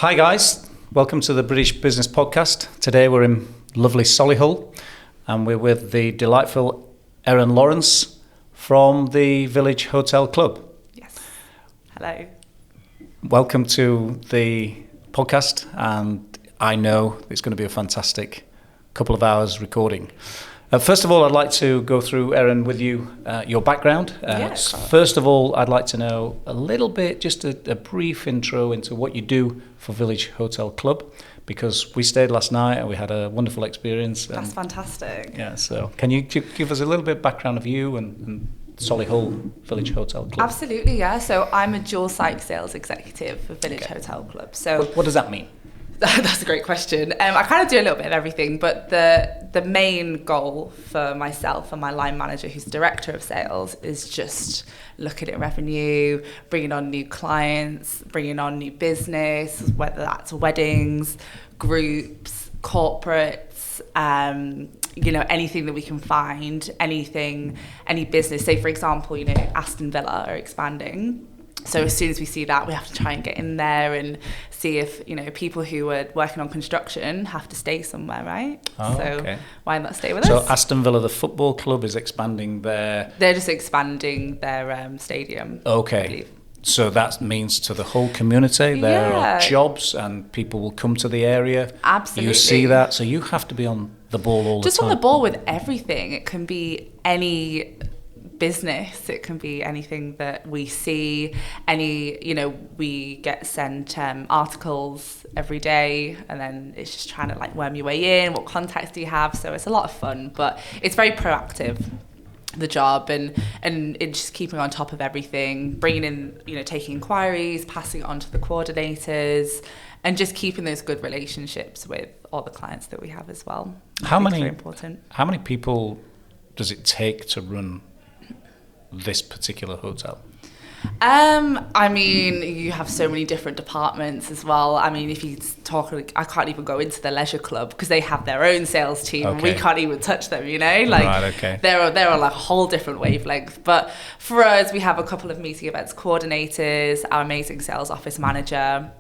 Hi guys, welcome to the British Business Podcast. Today we're in lovely Solihull and we're with the delightful Erin Lawrence from the Village Hotel Club. Yes. Hello. Welcome to the podcast, and I know it's going to be a fantastic couple of hours recording. First of all, I'd like to go through, Erin, with you, your background. First of all, I'd like to know a little bit, just a brief intro into what you do for Village Hotel Club, because we stayed last night and we had a wonderful experience. That's fantastic. Yeah, so can you give us a little bit of background of you and Solihull Village Hotel Club? Absolutely, yeah. So I'm a dual site sales executive for Village Hotel Club. So what does that mean? That's a great question. I kind of do a little bit of everything, but the main goal for myself and my line manager, who's the director of sales, is just looking at revenue, bringing on new clients, bringing on new business, whether that's weddings, groups, corporates, anything that we can find, any business. Say, for example, Aston Villa are expanding. So as soon as we see that, we have to try and get in there and see if, people who are working on construction have to stay somewhere, right? Okay. Why not stay with us? So Aston Villa, the football club, is expanding their... They're just expanding their stadium. Okay. I believe. So that means to the whole community, there are jobs and people will come to the area. Absolutely. You see that, so you have to be on the ball all the time. Just on the ball with everything. It can be any business, it can be anything that we see, we get sent articles every day, and then it's just trying to worm your way in. What contacts do you have? So it's a lot of fun, but it's very proactive, the job, and it's just keeping on top of everything, bringing in, taking inquiries, passing it on to the coordinators, and just keeping those good relationships with all the clients that we have as well. How many very important. How many people does it take to run this particular hotel? You have so many different departments as well. If you talk, I can't even go into the leisure club because they have their own sales team. Okay. And we can't even touch them, Right, okay. They're on a whole different wavelength. But for us, we have a couple of meeting events coordinators, our amazing sales office manager,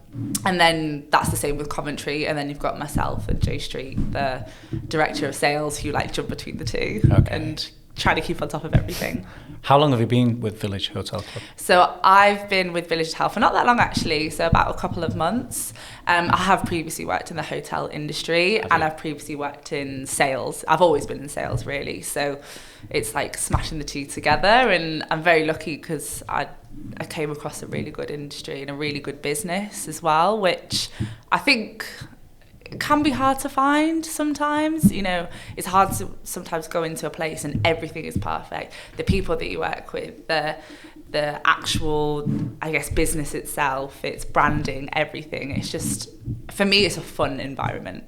and then that's the same with Coventry. And then you've got myself and Joe Street, the director of sales, who jump between the two and try to keep on top of everything. How long have you been with Village Hotel Club? So I've been with Village Hotel for not that long, actually, so about a couple of months. I have previously worked in the hotel industry, and I've previously worked in sales. I've always been in sales, really, so it's smashing the two together, and I'm very lucky because I came across a really good industry and a really good business as well, which I think it can be hard to find sometimes. It's hard to sometimes go into a place and everything is perfect. The people that you work with, the actual, business itself, its branding, everything. It's just, for me, it's a fun environment,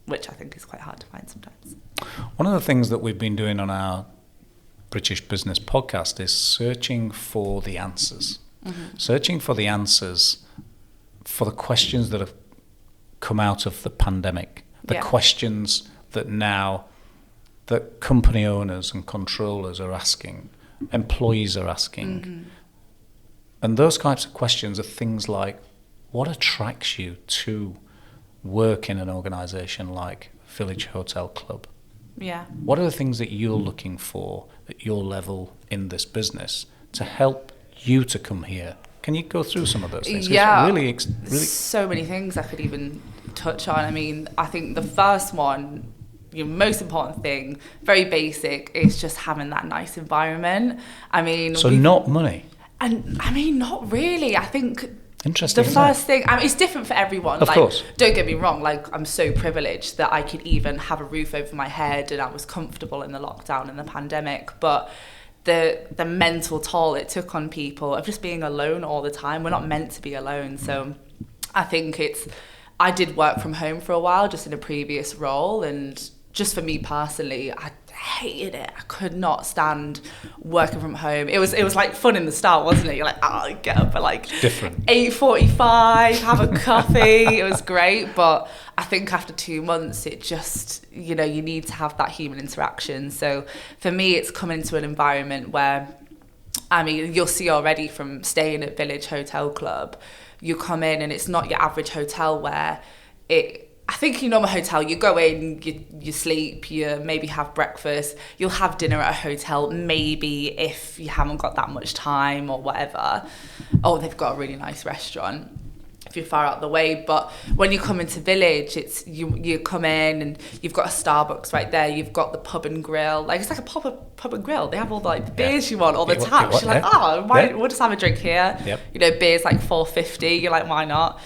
which I think is quite hard to find sometimes. One of the things that we've been doing on our British Business Podcast is searching for the answers. Mm-hmm. Searching for the answers for the questions that have come out of the pandemic, the questions that now that company owners and controllers are asking, employees are asking. Mm-hmm. And those types of questions are things like, what attracts you to work in an organisation like Village Hotel Club? Yeah. What are the things that you're looking for at your level in this business to help you to come here? Can you go through some of those things? Yeah, really so many things I could even touch on. I think the first one, most important thing, very basic, is just having that nice environment. So not money? And not really. I think interesting. The first thing, it's different for everyone. Of course. Don't get me wrong, I'm so privileged that I could even have a roof over my head and I was comfortable in the lockdown and the pandemic. But the mental toll it took on people of just being alone all the time. We're not meant to be alone. So I think I did work from home for a while, just in a previous role. And just for me personally, I hated it. I could not stand working from home. It was fun in the start, wasn't it? You're get up at different 8:45, have a coffee. It was great. But I think after 2 months, it just, you need to have that human interaction. So for me, it's coming into an environment where I mean, you'll see already from staying at Village Hotel Club, you come in and it's not your average hotel where I think your normal hotel, you go in, you sleep, you maybe have breakfast, you'll have dinner at a hotel, maybe if you haven't got that much time or whatever. Oh, they've got a really nice restaurant if you're far out the way. But when you come into Village, it's you come in and you've got a Starbucks right there, you've got the pub and grill. Like, it's like a pub and grill. They have all the beers you want, all the taps. You're like, we'll just have a drink here. Yep. You know, beer's like $4.50. You're like, why not?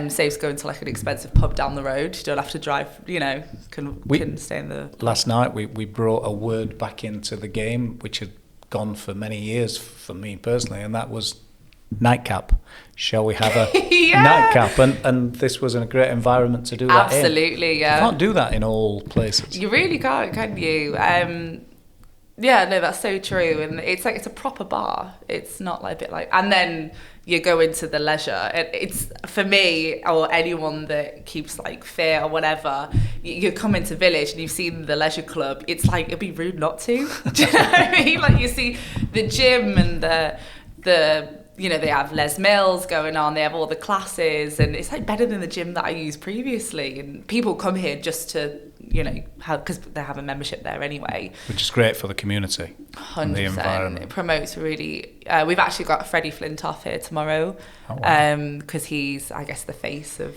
Saves going to like an expensive pub down the road. You don't have to drive, you know, can stay in the... Last night we brought a word back into the game, which had gone for many years for me personally, and that was nightcap. Shall we have a nightcap? And this was a great environment to do that in. Absolutely, yeah. You can't do that in all places. You really can't, can you? Yeah, no, that's so true. And it's like, it's a proper bar. It's not like a bit like... And then you go into the leisure. It's, for me, or anyone that keeps like fit or whatever, you come into Village and you've seen the leisure club, it's like, it'd be rude not to. Do you know what I mean? Like, you see the gym and the you know, they have Les Mills going on, they have all the classes, and it's like better than the gym that I used previously. And people come here just to, you know, because they have a membership there anyway. Which is great for the community. 100%. And the environment. It promotes really... we've actually got Freddie Flintoff here tomorrow, because he's, I guess, the face of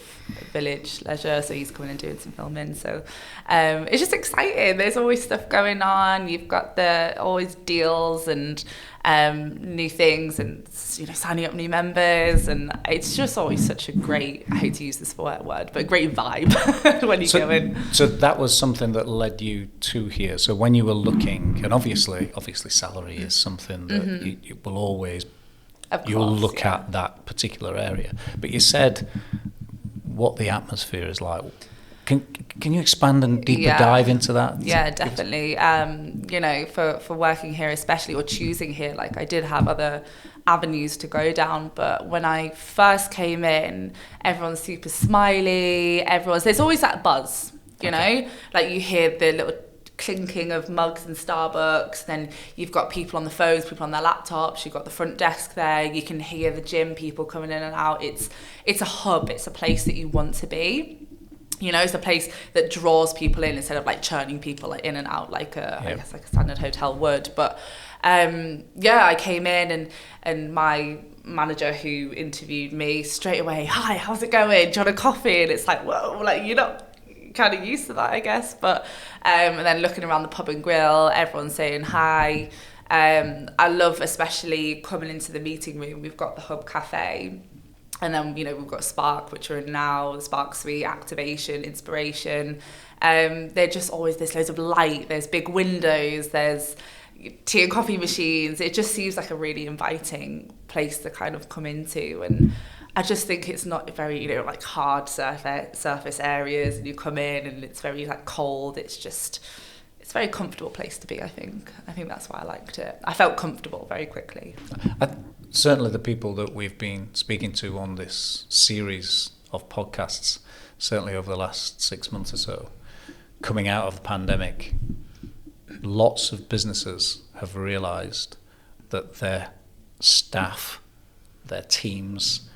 Village Leisure, so he's coming and doing some filming. So it's just exciting. There's always stuff going on. You've got always deals and new things, and, you know, signing up new members, and it's just always such a great, I hate to use this word, but great vibe when you go in. So that was something that led you to here. So when you were looking, and obviously salary is something that you will always, you'll look at that particular area. But you said what the atmosphere is like. Can you expand and deeper dive into that? Yeah, definitely. You know, for working here especially, or choosing here, like I did have other avenues to go down, but when I first came in, everyone's super smiley, there's always that buzz, you know? Like, you hear the little clinking of mugs in Starbucks, then you've got people on the phones, people on their laptops, you've got the front desk there, you can hear the gym people coming in and out. It's a hub, it's a place that you want to be. You know, it's a place that draws people in instead of like churning people in and out like I guess like a standard hotel would. But I came in and my manager who interviewed me straight away, "Hi, how's it going? Do you want a coffee?" And it's like, whoa, like, you're not kind of used to that, I guess. But and then looking around the pub and grill, everyone's saying hi. I love especially coming into the meeting room. We've got the Hub Cafe. And then, you know, we've got Spark, which are in now, the Spark Suite, Activation, Inspiration. They're just always, there's loads of light, there's big windows, there's tea and coffee machines. It just seems like a really inviting place to kind of come into. And I just think it's not very, you know, like hard surface areas, and you come in and it's very like cold. It's a very comfortable place to be, I think. I think that's why I liked it. I felt comfortable very quickly. Certainly the people that we've been speaking to on this series of podcasts, certainly over the last 6 months or so, coming out of the pandemic, lots of businesses have realised that their staff, their teams,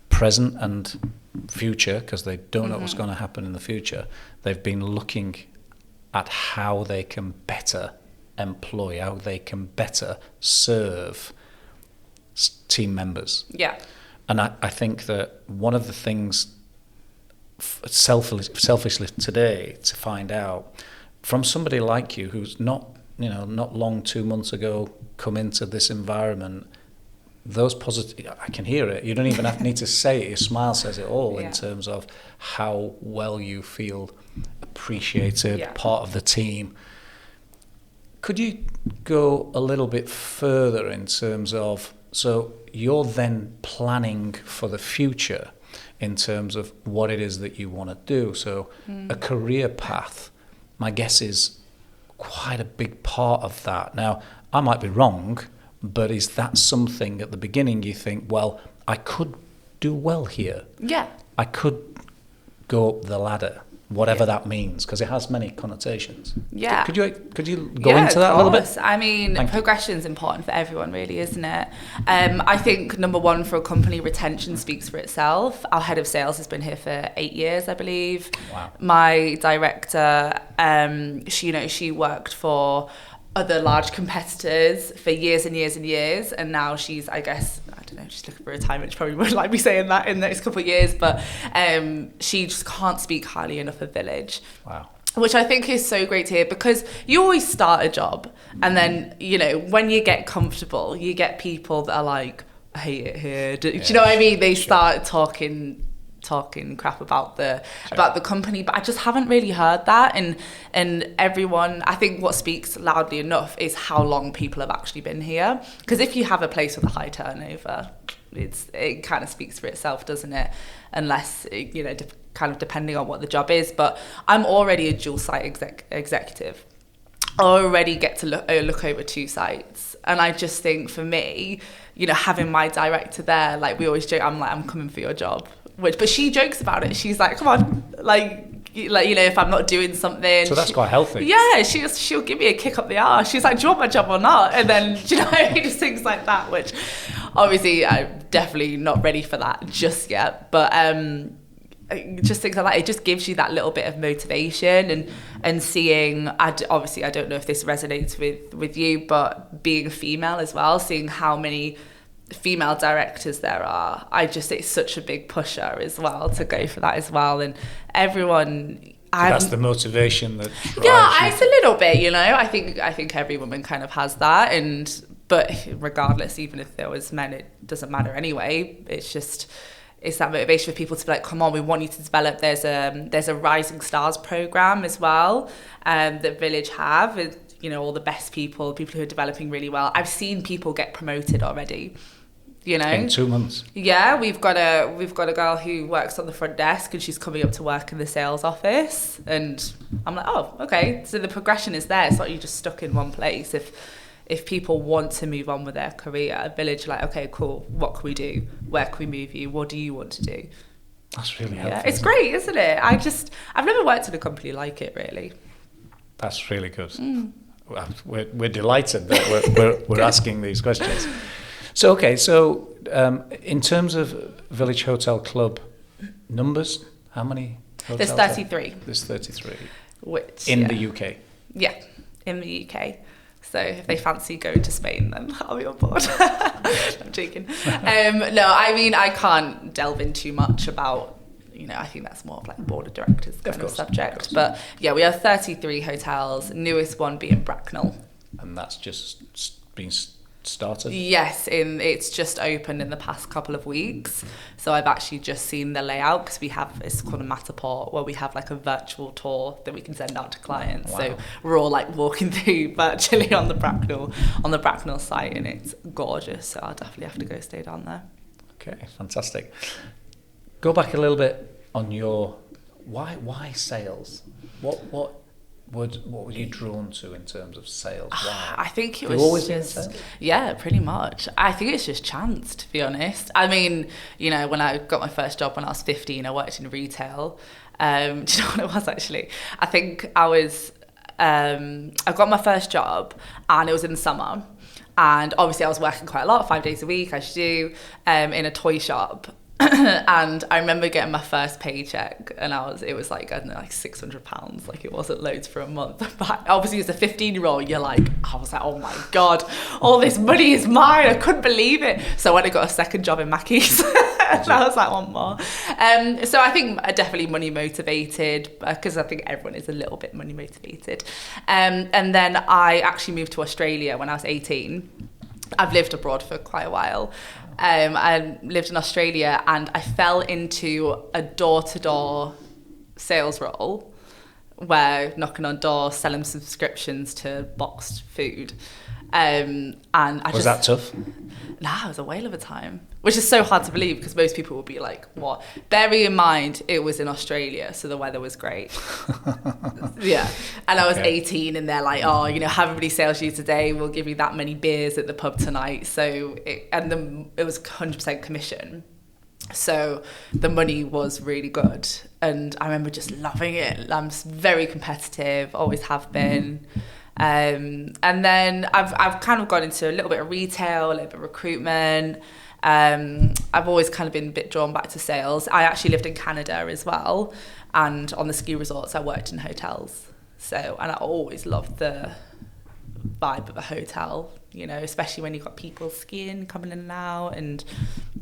present and future, because they don't know what's going to happen in the future, they've been looking at how they can better employ, how they can better serve team members. Yeah. And I think that one of the things selfishly today to find out from somebody like you who's not long 2 months ago come into this environment, those positive, I can hear it. You don't even need to say it. Your smile says it all in terms of how well you feel appreciated, part of the team. Could you go a little bit further in terms of, so you're then planning for the future in terms of what it is that you want to do. So a career path, my guess is quite a big part of that. Now, I might be wrong, but is that something at the beginning you think, well, I could do well here? Yeah. I could go up the ladder. whatever that means, because it has many connotations. Yeah. Could you go into that a little bit? I mean, progression is important for everyone, really, isn't it? I think number one for a company, retention speaks for itself. Our head of sales has been here for 8 years, I believe. Wow. My director, she worked for other large competitors for years and years and years, and now she's, I guess, I don't know, she's looking for retirement. She probably wouldn't like me saying that in the next couple of years, but she just can't speak highly enough of Village. Wow. Which I think is so great to hear, because you always start a job and then, when you get comfortable, you get people that are like, I hate it here. Do you know what I mean? They start talking crap about the company, but I just haven't really heard that, and everyone, I think what speaks loudly enough is how long people have actually been here, because if you have a place with a high turnover, it kind of speaks for itself, doesn't it? Unless kind of depending on what the job is. But I'm already a dual site executive. I already get to look over 2 sites, and I just think for me, having my director there, like we always joke, I'm coming for your job. But she jokes about it. She's like, come on, if I'm not doing something. So that's quite healthy. Yeah, she'll give me a kick up the arse. She's like, do you want my job or not? And then, just things like that, which obviously I'm definitely not ready for that just yet. But just things like that, it just gives you that little bit of motivation and seeing, obviously I don't know if this resonates with you, but being a female as well, seeing how many female directors there are, it's such a big pusher as well to go for that as well. And everyone, that's the motivation that drives you. It's a little bit, I think every woman kind of has that, but regardless, even if there was men, it doesn't matter anyway. It's that motivation for people to be like, come on, we want you to develop. There's a Rising Stars program as well, that Village have, all the best people who are developing really well. I've seen people get promoted already. In 2 months. Yeah, we've got a girl who works on the front desk, and she's coming up to work in the sales office, and I'm like, oh, okay. So the progression is there. It's not you just stuck in one place. If people want to move on with their career, Village, like, okay, cool. What can we do? Where can we move you? What do you want to do? That's really helpful. Yeah, it's great, isn't it? I've never worked in a company like it, really. That's really good. We're delighted that we're asking these questions. So in terms of Village Hotel Club numbers, how many hotels? There's 33. There's 33. Which in the UK. Yeah, in the UK. So if they fancy going to Spain, then I'll be on board. I'm joking. No, I mean, I can't delve in too much about, I think that's more of like board of directors kind of subject. But yeah, we have 33 hotels, newest one being Bracknell. And that's just been started? Yes, it's just opened in the past couple of weeks. So I've actually just seen the layout, because it's called a Matterport, where we have like a virtual tour that we can send out to clients. Wow. So we're all like walking through virtually on the Bracknell site, and it's gorgeous. So I'll definitely have to go stay down there. Okay, fantastic. Go back a little bit on your why sales? What were you drawn to in terms of sales? Why? I think it was always just, yeah, pretty much. I think it's just chance, to be honest. I mean, when I got my first job when I was 15, I worked in retail. Do you know what it was actually? I think I got my first job, and it was in the summer. And obviously I was working quite a lot, 5 days a week, as you do, in a toy shop. And I remember getting my first paycheck, and it was like, I don't know, like £600. Like, it wasn't loads for a month. But obviously as a 15-year-old, I was like, oh my God, all this money is mine. I couldn't believe it. So when I got a second job in Mackey's, and I was like, one more. So I think definitely money motivated, because I think everyone is a little bit money motivated. And then I actually moved to Australia when I was 18. I've lived abroad for quite a while. I lived in Australia, and I fell into a door-to-door sales role, where knocking on doors, selling subscriptions to boxed food. And was that tough? Nah, it was a whale of a time, which is so hard to believe, because most people will be like, what? Bearing in mind, it was in Australia, so the weather was great. Yeah. And I was 18, and they're like, oh, however many sales you today, we'll give you that many beers at the pub tonight. So it was 100% commission. So the money was really good, and I remember just loving it. I'm very competitive, always have been. And then I've kind of gone into a little bit of retail, a little bit of recruitment. I've always kind of been a bit drawn back to sales. I actually lived in Canada as well, and on the ski resorts I worked in hotels. So, and I always loved the vibe of a hotel, you know, especially when you've got people skiing coming in and out, and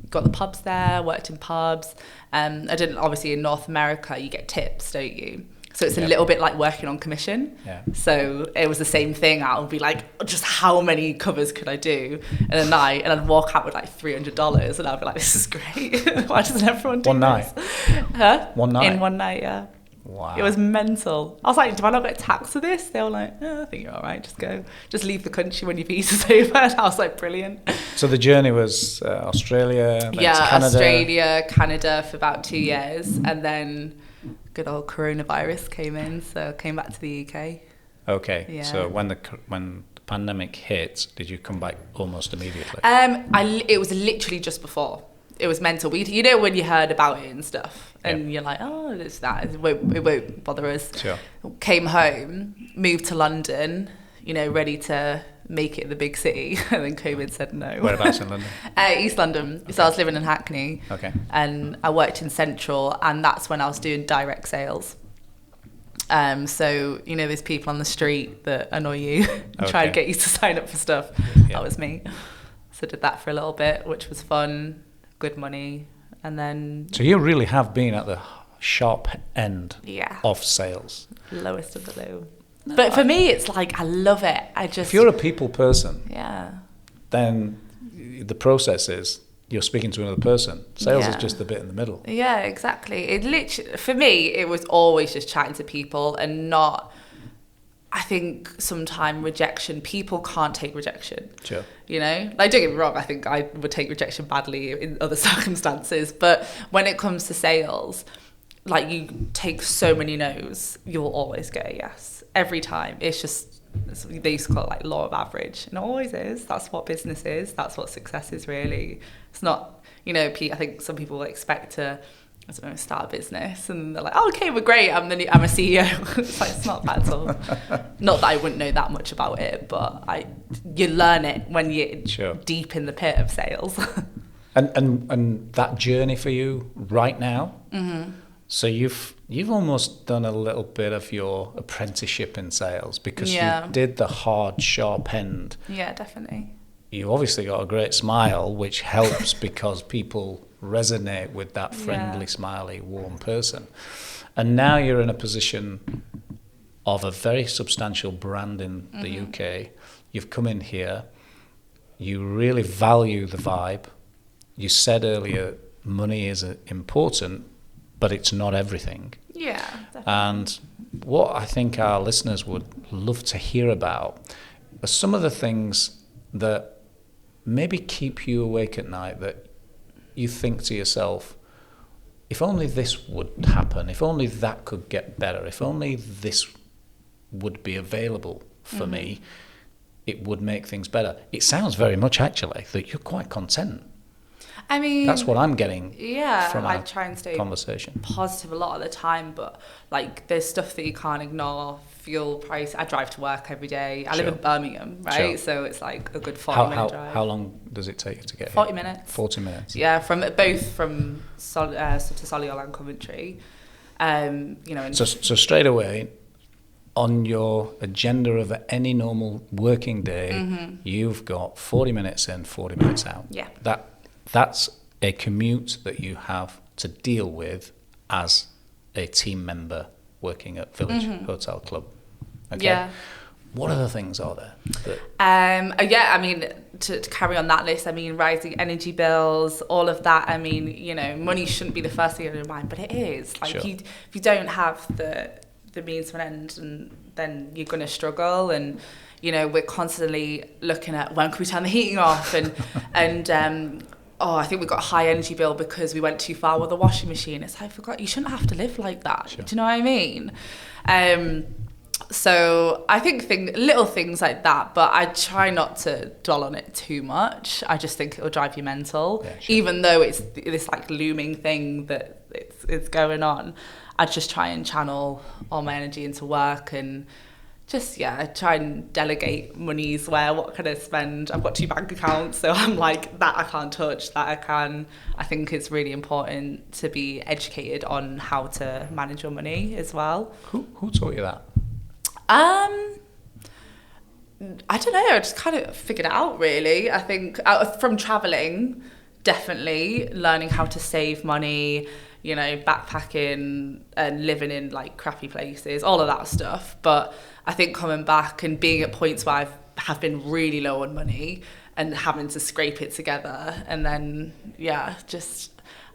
got the pubs there, worked in pubs. I didn't, obviously in North America you get tips, don't you? So it's a little bit like working on commission. Yeah. So it was the same thing. I would be like, just how many covers could I do in a night? And I'd walk out with like $300, and I'd be like, this is great. Why doesn't everyone do one night? Huh? One night? In one night, yeah. Wow. It was mental. I was like, do I not get taxed for this? They were like, I think you're all right. Just go. Just leave the country when your visa's over. And I was like, brilliant. So the journey was Australia, then Canada. Australia, Canada for about 2 years. And then good old coronavirus came in, so I came back to the UK. Okay. Yeah. So when the pandemic hit, did you come back almost immediately? It was literally just before. It was mental. You know when you heard about it and stuff, and you're like, oh, it's that. It won't bother us. Sure. Came home, moved to London, you know, ready to make it the big city, and then COVID said no. Whereabouts in London? East London. Okay. So I was living in Hackney. Okay. And I worked in Central, and that's when I was doing direct sales. So, you know, there's people on the street that annoy you and try to get you to sign up for stuff. Yeah. That was me. So I did that for a little bit, which was fun, good money. And then... So you really have been at the sharp end of sales. Lowest of the low. No, but for me, it's like, I love it. If you're a people person, yeah, then the process is you're speaking to another person. Sales is just the bit in the middle. Yeah, exactly. It literally, for me, it was always just chatting to people and not, I think sometimes rejection, people can't take rejection. Sure. You know, like, don't get me wrong, I think I would take rejection badly in other circumstances, but when it comes to sales, like, you take so many no's, you'll always get a yes. Every time. It's just, they used to call it like law of average, and it always is. That's what business is. That's what success is, really. It's not, you know, I think some people expect to, I don't know, start a business and they're like, oh, okay, we're great, I'm a CEO. It's like, it's not that at all. Not that I wouldn't know that much about it, but you learn it when you're deep in the pit of sales. and that journey for you right now, mm-hmm. So you've almost done a little bit of your apprenticeship in sales, because you did the hard, sharp end. Yeah, definitely. You obviously got a great smile, which helps because people resonate with that friendly, smiley, warm person. And now you're in a position of a very substantial brand in the UK. You've come in here. You really value the vibe. You said earlier, money is important, but it's not everything. Yeah, definitely. And what I think our listeners would love to hear about are some of the things that maybe keep you awake at night, that you think to yourself, if only this would happen, if only that could get better, if only this would be available for me, it would make things better. It sounds very much, actually, that you're quite content. I mean, that's what I'm getting from I our try and stay conversation. Positive a lot of the time, but like, there's stuff that you can't ignore. Fuel price. I drive to work every day. I live in Birmingham, right? So it's like a good 40-minute drive. How long does it take you to get 40 here? minutes. 40 minutes. Yeah, from to Solihull and Coventry. You know. So straight away, on your agenda of any normal working day, you've got 40 minutes in, 40 minutes out. Yeah. That's a commute that you have to deal with as a team member working at Village Hotel Club. Okay. Yeah. What other things are there? I mean, to carry on that list, I mean, rising energy bills, all of that. I mean, you know, money shouldn't be the first thing on your mind, but it is. Like, if you don't have the means to an end, and then you're going to struggle. And, you know, we're constantly looking at when can we turn the heating off, and I think we got a high energy bill because we went too far with the washing machine. It's like, I forgot, you shouldn't have to live like that. Do you know what I mean? So I think little things like that, but I try not to dwell on it too much. I just think it'll drive you mental, even though it's this like looming thing that it's going on. I just try and channel all my energy into work and just, try and delegate monies where, what can I spend? I've got 2 bank accounts, so I'm like, that I can't touch, that I can. I think it's really important to be educated on how to manage your money as well. Who taught you that? I don't know, I just kind of figured it out, really. I think from traveling, definitely learning how to save money, you know, backpacking and living in like crappy places, all of that stuff. But I think coming back and being at points where I have been really low on money and having to scrape it together, and then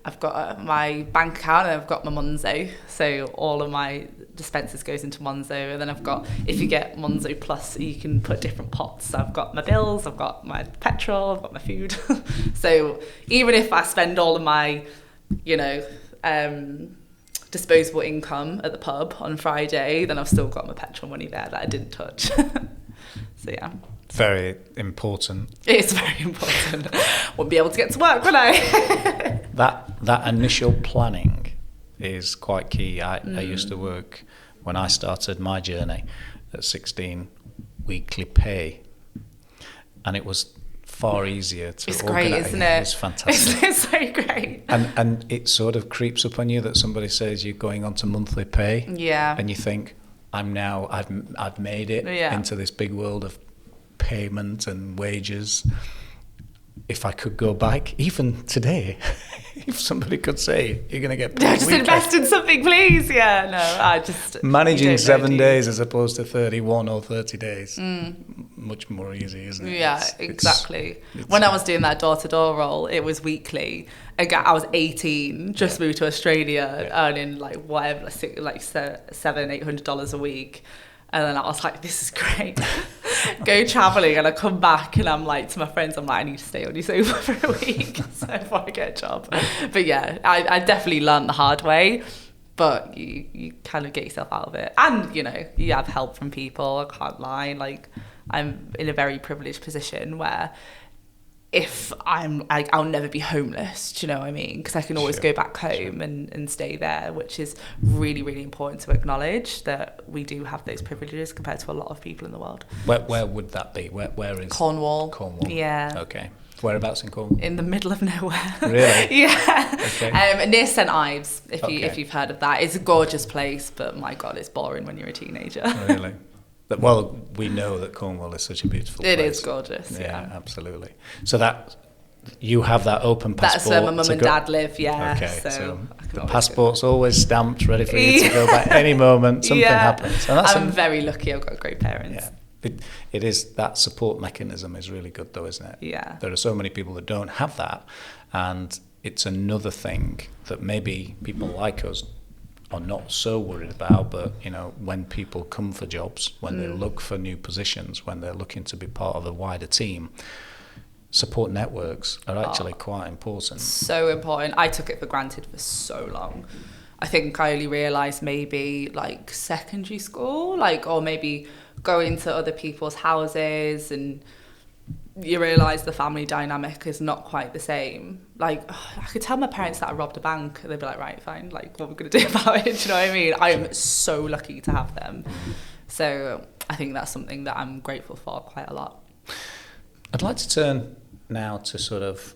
I've got my bank account and I've got my Monzo, so all of my expenses goes into Monzo, and then I've got, if you get Monzo Plus, you can put different pots. So I've got my bills, I've got my petrol, I've got my food. So even if I spend all of my, you know, disposable income at the pub on Friday, then I've still got my petrol money there that I didn't touch. So yeah. Very important. It's very important. Wouldn't be able to get to work, would I? That initial planning is quite key. I used to work, when I started my journey at 16, weekly pay, and it was far easier to It's organise. great, isn't it? It's fantastic. It's so great. And it sort of creeps up on you that somebody says you're going on to monthly pay. Yeah. And you think, I've made it into this big world of payment and wages. If I could go back, even today, if somebody could say, you're going to get paid just invest in something, please. Yeah, no, I just... Managing 7 days as opposed to 31 or 30 days. Much more easy, isn't it? Yeah, exactly. When I was doing that door-to-door role, it was weekly. Again, I was 18, just moved to Australia, earning like whatever, like $700-800 a week. And then I was like, this is great. Go traveling, and I come back and I'm like to my friends, I'm like, I need to stay on your sofa for a week so before I get a job. But yeah, I definitely learned the hard way, but you kind of get yourself out of it. And, you know, you have help from people, I can't lie. Like, I'm in a very privileged position where if I'm like, I'll never be homeless, do you know what I mean? Because I can always go back home and stay there, which is really, really important to acknowledge that we do have those privileges compared to a lot of people in the world. Where would that be? Where is Cornwall? Cornwall. Yeah. Okay. Whereabouts in Cornwall? In the middle of nowhere. Really? Yeah. Okay. Near St Ives, if you've heard of that. It's a gorgeous place, but my God, it's boring when you're a teenager. Really? Well, we know that Cornwall is such a beautiful place. It is gorgeous, yeah. Absolutely. So that you have that open passport. That's where my mum and dad live, yeah. Okay, so the passport's go. always stamped, ready for you to go back any moment. Something happens. And I'm very lucky I've got great parents. Yeah. It is, that support mechanism is really good though, isn't it? Yeah. There are so many people that don't have that, and it's another thing that maybe people like us are not so worried about, but you know, when people come for jobs, when they look for new positions, when they're looking to be part of a wider team, support networks are actually quite important. So important. I took it for granted for so long. I think I only realised maybe like secondary school, or maybe going to other people's houses, and you realise the family dynamic is not quite the same. Like, I could tell my parents that I robbed a bank, and they'd be like, right, fine, like, what are we going to do about it? Do you know what I mean? I am so lucky to have them. So I think that's something that I'm grateful for quite a lot. I'd like to turn now to sort of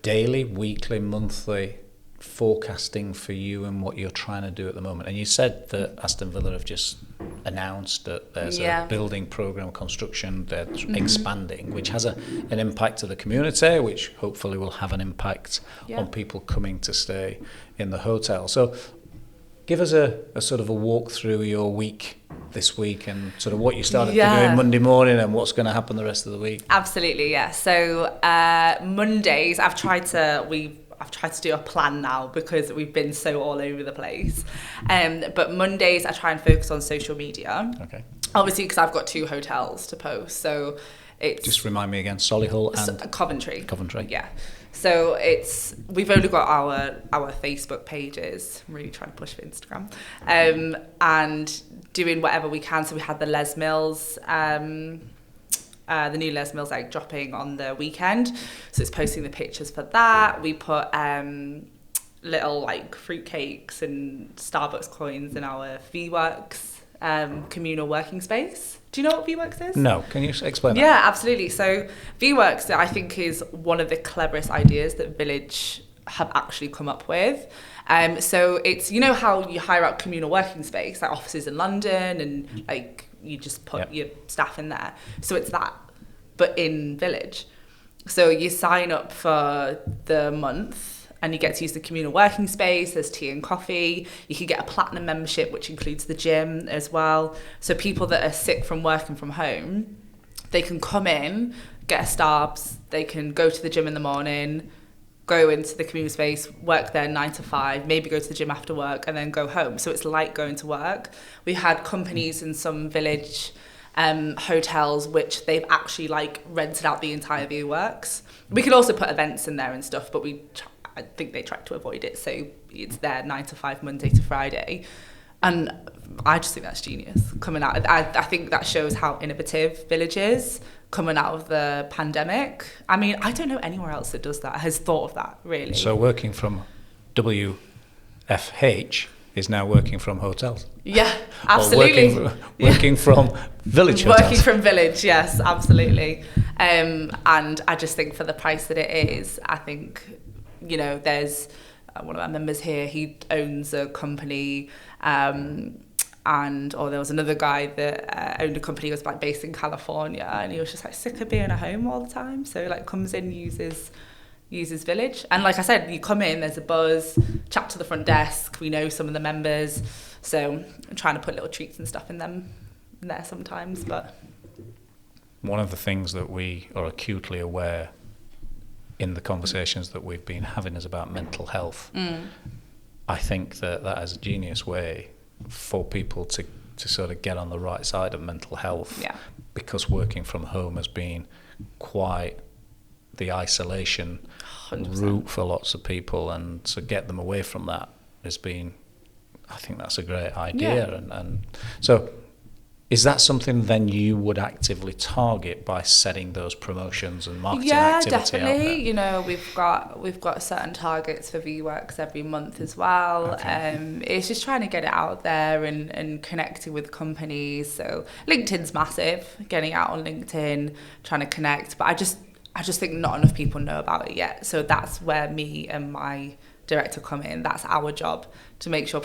daily, weekly, monthly forecasting for you and what you're trying to do at the moment. And you said that Aston Villa have just announced that there's a building programme construction that's expanding, which has an impact to the community, which hopefully will have an impact on people coming to stay in the hotel. So give us a sort of a walk through your week this week, and sort of what you started doing Monday morning and what's going to happen the rest of the week. Absolutely, yeah. So Mondays, I've tried to do a plan now because we've been so all over the place. But Mondays, I try and focus on social media. Okay. Obviously, because I've got 2 hotels to post, so it's... Just remind me again, Solihull and... Coventry. Coventry. Yeah. So we've only got our Facebook pages. I'm really trying to push for Instagram, and doing whatever we can. So we had the Les Mills, the new Les Mills egg dropping on the weekend. So it's posting the pictures for that. We put little like fruit cakes and Starbucks coins in our VWorks communal working space. Do you know what VWorks is? No, can you explain that? Yeah, absolutely. So VWorks, I think, is one of the cleverest ideas that Village have actually come up with. So it's, you know how you hire out communal working space, like offices in London, and like you just put your staff in there. So it's that, but in Village. So you sign up for the month, and you get to use the communal working space. There's tea and coffee. You can get a platinum membership, which includes the gym as well. So people that are sick from working from home, they can come in, get a Starbucks, they can go to the gym in the morning, go into the community space, work there 9 to 5, maybe go to the gym after work, and then go home. So it's like going to work. We had companies in some Village hotels which they've actually like rented out the entire VWorks. We could also put events in there and stuff, but I think they tried to avoid it, so it's there 9 to 5, Monday to Friday. And I just think that's genius coming out. I think that shows how innovative Village is coming out of the pandemic. I mean, I don't know anywhere else that does that, has thought of that, really. So working from WFH is now working from hotels. Yeah, absolutely. Working from Village hotels. Working from Village, yes, absolutely. And I just think for the price that it is, I think, you know, there's one of our members here, he owns a company, or there was another guy that owned a company, was like based in California, and he was just like sick of being at home all the time, so like comes in, uses Village. And like I said, you come in, there's a buzz, chat to the front desk, we know some of the members, so I'm trying to put little treats and stuff in there sometimes. But one of the things that we are acutely aware in the conversations that we've been having is about mental health. I think that is a genius way for people to sort of get on the right side of mental health, because working from home has been quite the isolation 100%. Route for lots of people, and to get them away from that has been, I think that's a great idea. And so is that something then you would actively target by setting those promotions and marketing activity out there? Definitely. You know, we've got certain targets for VWorks every month as well. Okay. It's just trying to get it out there and connecting with companies. So LinkedIn's massive, getting out on LinkedIn, trying to connect. But I just think not enough people know about it yet. So that's where me and my director come in. That's our job, to make sure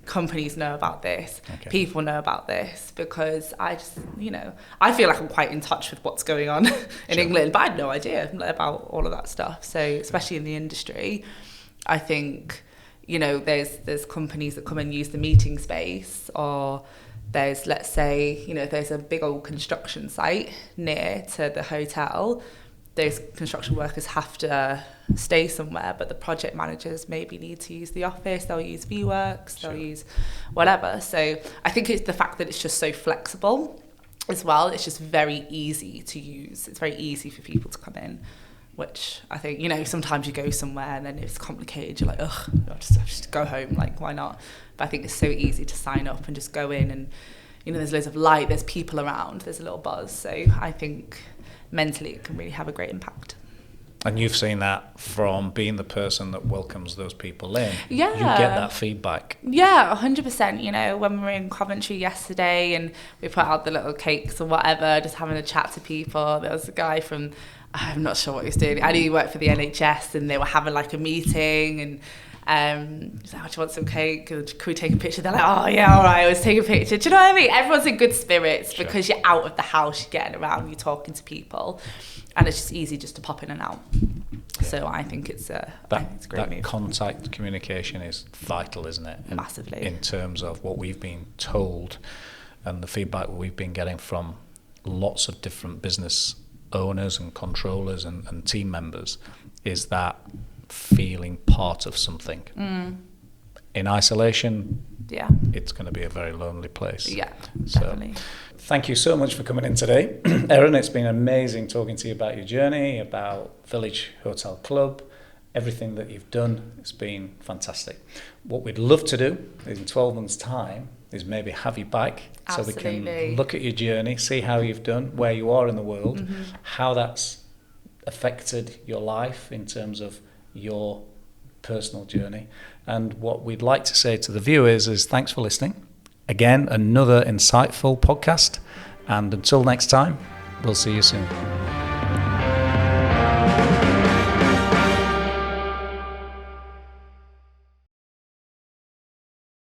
companies know about this, people know about this, because I just, you know, I feel like I'm quite in touch with what's going on in England, but I had no idea about all of that stuff. So especially in the industry, I think, you know, there's companies that come and use the meeting space, or there's, let's say, you know, there's a big old construction site near to the hotel. Those construction workers have to stay somewhere, but the project managers maybe need to use the office, they'll use VWorks, they'll use whatever. So I think it's the fact that it's just so flexible as well. It's just very easy to use. It's very easy for people to come in, which I think, you know, sometimes you go somewhere and then it's complicated. You're like, ugh, I'll just go home, like, why not? But I think it's so easy to sign up and just go in, and, you know, there's loads of light, there's people around, there's a little buzz. So I think mentally it can really have a great impact. And you've seen that from being the person that welcomes those people in. Yeah. You get that feedback. Yeah, 100%. You know, when we were in Coventry yesterday and we put out the little cakes or whatever, just having a chat to people, there was a guy from, I'm not sure what he was doing. I knew he worked for the NHS, and they were having like a meeting, and he's like, oh, do you want some cake? Could we take a picture? They're like, oh yeah, all right, let's take a picture. Do you know what I mean? Everyone's in good spirits because you're out of the house, you're getting around, you're talking to people, and it's just easy just to pop in and out. So I think it's a great move. That contact communication is vital, isn't it? Massively. In terms of what we've been told and the feedback we've been getting from lots of different business owners and controllers and team members, is that feeling part of something. in isolation, Yeah. it's going to be a very lonely place. Yeah, So, definitely. thank you so much for coming in today. Erin, it's been amazing talking to you about your journey, about Village Hotel Club, everything that you've done. It's been fantastic. What we'd love to do is in 12 months' time is maybe have you back so we can look at your journey, see how you've done, where you are in the world, how that's affected your life in terms of your personal journey. And what we'd like to say to the viewers is thanks for listening. Again, another insightful podcast. And until next time, we'll see you soon.